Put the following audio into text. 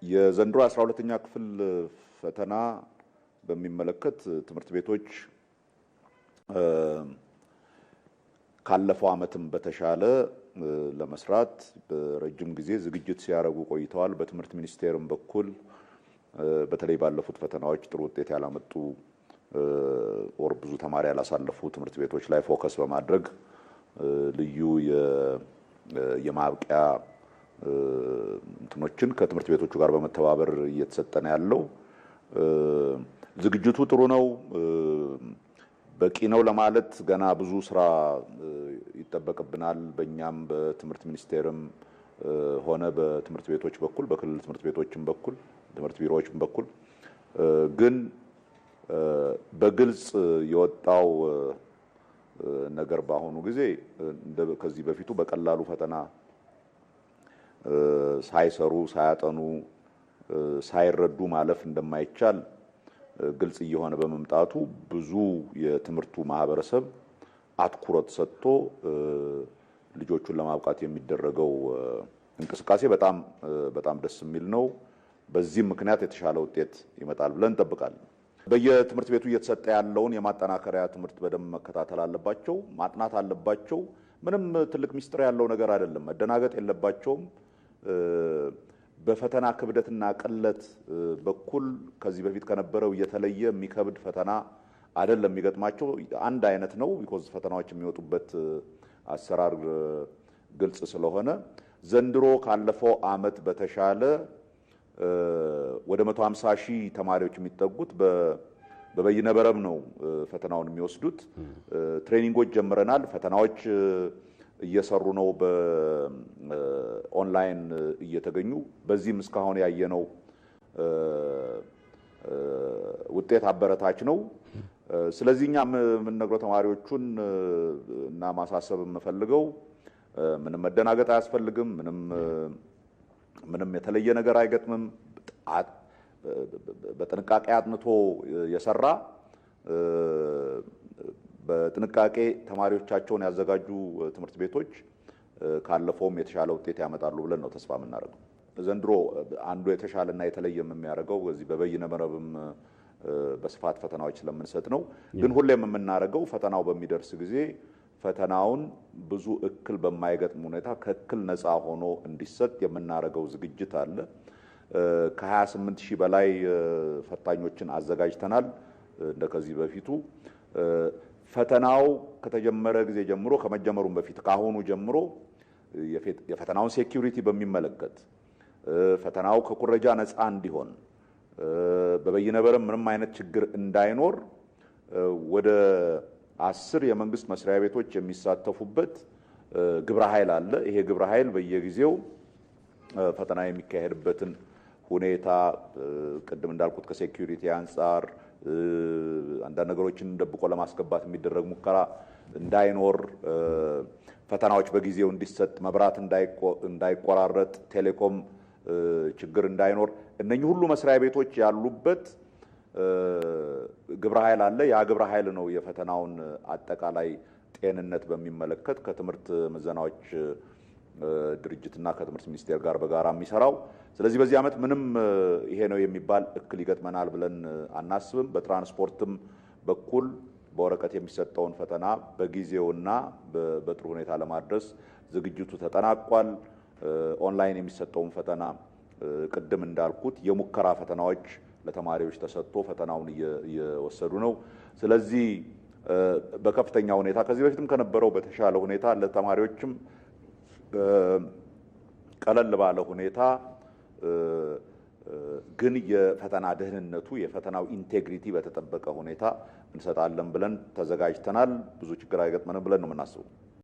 የዘንድሮ 12ኛ ክፍል ፈተና በሚመለከት ትምህርት ቤቶች ካለፈው ዓመትም በተሻለ ለመስራት በረጅም ጊዜ ዝግጅት ሲያደርጉ ቆይተዋል። በትምህርት ሚኒስቴርም በኩል በተለይ ባለፉት ፈተናዎች ጥሩ ውጤት ያላመጡ ኦር ብዙ ተማሪ ያላሳለፉ ትምህርት ቤቶች ላይ ፎከስ በማድረግ ልዩ የማብቂያ እንትኖችን ከትምህርት ቤቶቹ ጋር በመተባበር እየተሰጠነ ያለው ዝግጅቱ ጥሩ ነው። በቂ ነው ለማለት ገና ብዙ ስራ ይጠበቅብናል። በእኛም በትምህርት ሚኒስቴርም ሆነ በትምህርት ቤቶች በኩል በክልል ትምህርት ቤቶችም በኩል ትምህርት ቢሮዎችም በኩል ግን በግልጽ የወጣው ነገር በአሁኑ ጊዜ ከዚህ በፊቱ በቀላሉ ፈተና ሳይሰሩ ሳያጠኑ ሳይረዱ ማለፍ እንደማይቻል ግልጽ እየሆነ በመምጣቱ ብዙ የትምህርቱ ማህበረሰብ አትኩሮት ሰጥቶ ልጆቹን ለማብቃት የሚደረገው እንቅስቃሴ በጣም ደስ የሚል ነው። በዚህ ምክንያት የተሻለ ውጤት ይመጣል ብለን እንጠብቃለን። በየትምህርት ቤቱ እየተሰጠ ያለውን የማጠናከሪያ ትምህርት በደንብ መከታተል አለባቸው፣ ማጥናት አለባቸው። ምንም ትልቅ ሚስጥር ያለው ነገር አይደለም። መደናገጥ የለባቸውም። በፈተና ክብደትና ቅለት በኩል ከዚህ በፊት ከነበረው የተለየ የሚከብድ ፈተና አይደለም የሚገጥማቸው፣ አንድ አይነት ነው። ቢኮዝ ፈተናዎች የሚወጡበት አሰራር ግልጽ ስለሆነ ዘንድሮ ካለፈው ዓመት በተሻለ ወደ 150 ሺህ ተማሪዎች የሚጠጉት በበይነመረብ ነው ፈተናውን የሚወስዱት። ትሬኒንጎች ጀምረናል። ፈተናዎች እየሰሩ ነው በኦንላይን እየተገኙ። በዚህም እስካሁን ያየነው ውጤት አበረታች ነው። ስለዚህ እኛ የምንነግረው ተማሪዎቹን እና ማሳሰብ የምፈልገው ምንም መደናገጥ አያስፈልግም። ምንም የተለየ ነገር አይገጥምም። በጥንቃቄ አጥንቶ የሰራ በጥንቃቄ ተማሪዎቻቸውን ያዘጋጁ ትምህርት ቤቶች ካለፈውም የተሻለ ውጤት ያመጣሉ ብለን ነው ተስፋ የምናደርገው። ዘንድሮ አንዱ የተሻለና የተለየም የሚያደርገው በዚህ በበይነ መረብም በስፋት ፈተናዎች ስለምንሰጥ ነው። ግን ሁሌም የምናደርገው ፈተናው በሚደርስ ጊዜ ፈተናውን ብዙ እክል በማይገጥም ሁኔታ ከእክል ነፃ ሆኖ እንዲሰጥ የምናደርገው ዝግጅት አለ። ከ28 ሺህ በላይ ፈታኞችን አዘጋጅተናል። እንደከዚህ በፊቱ ፈተናው ከተጀመረ ጊዜ ጀምሮ ከመጀመሩም በፊት ካሁኑ ጀምሮ የፈተናውን ሴኩሪቲ በሚመለከት ፈተናው ከኩረጃ ነፃ እንዲሆን በበይነመረብ ምንም አይነት ችግር እንዳይኖር ወደ 10 የመንግስት መስሪያ ቤቶች የሚሳተፉበት ግብረ ኃይል አለ። ይሄ ግብረ ኃይል በየጊዜው ፈተና የሚካሄድበትን ሁኔታ ቅድም እንዳልኩት ከሴኩሪቲ አንፃር አንዳንድ ነገሮችን ደብቆ ለማስገባት የሚደረግ ሙከራ እንዳይኖር፣ ፈተናዎች በጊዜው እንዲሰጥ፣ መብራት እንዳይቆራረጥ፣ ቴሌኮም ችግር እንዳይኖር እነኚህ ሁሉ መስሪያ ቤቶች ያሉበት ግብረ ኃይል አለ። ያ ግብረ ኃይል ነው የፈተናውን አጠቃላይ ጤንነት በሚመለከት ከትምህርት ምዘናዎች ድርጅትና ከትምህርት ሚኒስቴር ጋር በጋራ የሚሰራው። ስለዚህ በዚህ ዓመት ምንም ይሄ ነው የሚባል እክል ይገጥመናል ብለን አናስብም። በትራንስፖርትም በኩል በወረቀት የሚሰጠውን ፈተና በጊዜውና በጥሩ ሁኔታ ለማድረስ ዝግጅቱ ተጠናቋል። ኦንላይን የሚሰጠውን ፈተና ቅድም እንዳልኩት የሙከራ ፈተናዎች ለተማሪዎች ተሰጥቶ ፈተናውን እየወሰዱ ነው። ስለዚህ በከፍተኛ ሁኔታ ከዚህ በፊትም ከነበረው በተሻለ ሁኔታ ለተማሪዎችም ቀለል ባለ ሁኔታ ግን የፈተና ደህንነቱ የፈተናው ኢንቴግሪቲ በተጠበቀ ሁኔታ እንሰጣለን ብለን ተዘጋጅተናል። ብዙ ችግር አይገጥመንም ብለን ነው የምናስበው።